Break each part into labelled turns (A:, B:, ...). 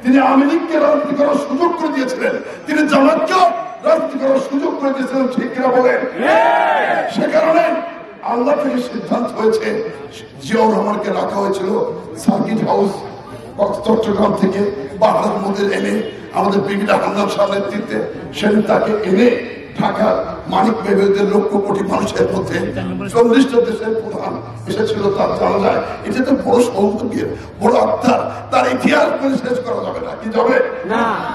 A: তিনি আওয়ামী লীগকে রাজনীতি করার সুযোগ করে দিয়েছিলেন, তিনি জামাতকেও রাজনীতি করার সুযোগ করে দিয়েছিলেন, ঠিক কিনা বলেন? সে কারণে আল্লাহ থেকে সিদ্ধান্ত হয়েছে জিয়াউর রহমানকে রাখা হয়েছিল সার্কিট হাউস চট্টগ্রাম থেকে বাহার মধ্যে এনে আমাদের ব্রিগেডিয়ার হামদান সাহেব নেতৃত্বে সেদিন তাকে এনে ঢাকার মানিক মেহেরদের লক্ষ কোটি মানুষের মধ্যে 40টা দেশের প্রধান এসেছিল, তার জানা যায়। এটা তো বড় সৌন্দর্যের বড় আত্মার, তার ইতিহাস করে শেষ করা যাবে না। কি যাবে?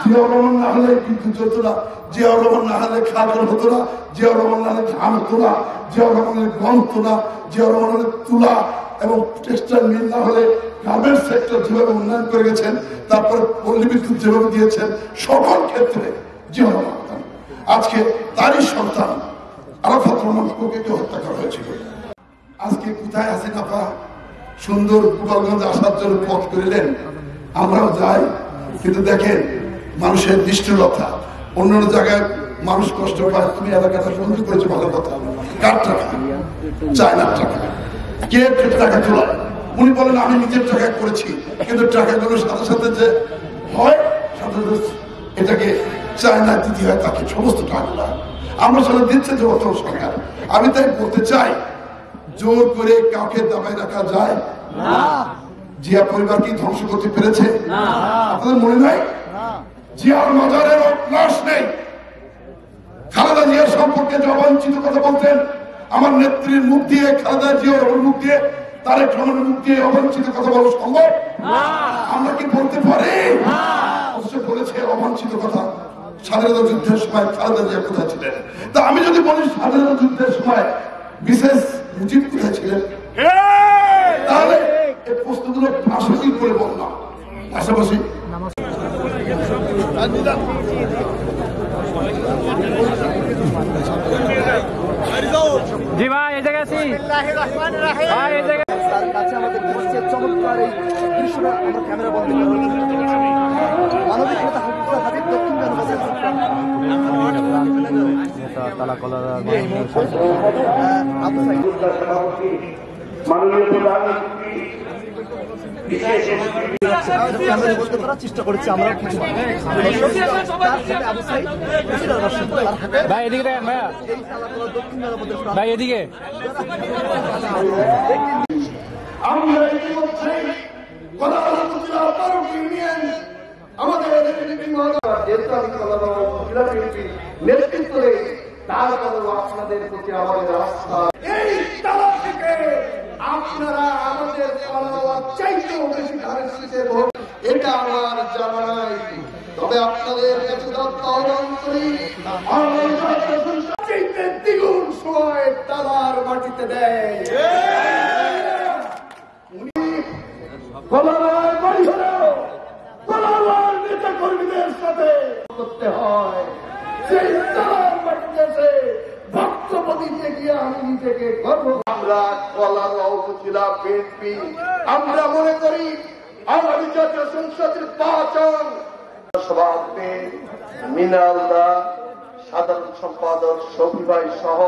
A: জিয়াউর রহমান না হলে বিদ্যুৎ চলতো না, জিয়াউর রহমান না হলে খাবার হতো না, জিয়াউর রহমান না হলে ধান হতো না, জিয়াউর রহমানের গম হতো না, জিয়াউর রহমানের তুলা এবং টেক্সটাইল মিল না হলে গার্মেন্টস সেক্টর যেভাবে উন্নয়ন করে গেছেন, তারপরে পল্লী বিদ্যুৎ যেভাবে দিয়েছেন, সকল ক্ষেত্রে জিয়াউর রহমান। আজকে তারই সন্তান আরাফাত রহমান কোকেকে হত্যা করা হয়েছিল। আজকে কোথায় আছেন আপনারা? সুন্দর গোপালগঞ্জ আসার জন্য পথ করিলেন, আমরাও যাই, কিন্তু দেখেন মানুষের নিষ্ঠুরতা। অন্য জায়গায় মানুষ কষ্ট পায়, তুমি এলাকাটা সুন্দর করেছো, ভালো কথা। কার টাকা? চায়নার টাকা। কে টাকা তোলা? উনি বলেন আমি নিজের টাকা করেছি, কিন্তু টাকাগুলোর সাথে সাথে যে হয় সাথে এটাকে চায়না দিতে হয় তাকে সমস্ত টাকা। আমরা সাথে দিচ্ছে যে অর্থ সরকার। আমি তাই বলতে চাই, জোর করে কাউকে দাবায় রাখা যায় না। জিয়া পরিবার কি ধ্বংস করতে পেরেছে? আপনাদের মনে নাই জিয়ার মাজারের লাশ নেই? খালেদা জিয়ার সম্পর্কে যে অবাঞ্ছিত কথা বলতেন, আমার নেত্রীর মুখ দিয়ে, খালেদা জিয়ার মুখ দিয়ে, তারেক রহমানের মুখ দিয়ে অবাঞ্ছিত কথা বলা সম্ভব? আমরা কি বলতে পারি? অবশ্যই বলেছে অবাঞ্ছিত কথা। স্বাধীনতা যুদ্ধের সময় খালেদা জিয়া কোথায় ছিলেন? তা আমি যদি বলি স্বাধীনতা যুদ্ধের সময় বিশেষ মুজিব কোথায় ছিলেন, তাহলে এই প্রশ্নগুলো পাশাপাশি করে বললাম। পাশাপাশি
B: জি ভাই, এই জায়গায় আছি ভাই, এই জায়গায়
C: কাছে আমাদের দৃশ্যের চমৎকার এই দৃশ্যটা আমরা ক্যামেরা বন্ধ করে মানবিক নেতা হাবিব দক্ষিণ চেষ্টা করেছি আমরা কিছু
B: ভাই এদিকে দেখেন ভাইয়া, ভাই এদিকে।
A: আমরা ইতিমধ্যে আমাদের নেতৃত্বে আপনাদের প্রতি আমাদের আস্থা। এই তালা থেকে আপনারা আমাদের চাইতেও বেশি ধারের শীতে ভোট, এটা আমার জানা নাই। তবে আপনাদের কাছে আহ্বান করি, দ্বিগুণ সময় তালার মাটিতে দেয়। নেতা কর্মীদের সাথে করতে হয়, সেই তালার মাটিতে ভক্তপতি গিয়ে আমি নিজেকে গর্ব। আমরা কলার উপজেলা বিএনপি আমরা মনে করি আগামী জাতীয় সংসদের নির্বাচন সভাপতি মিনাল দা, সাধারণ সম্পাদক শফি ভাই সহ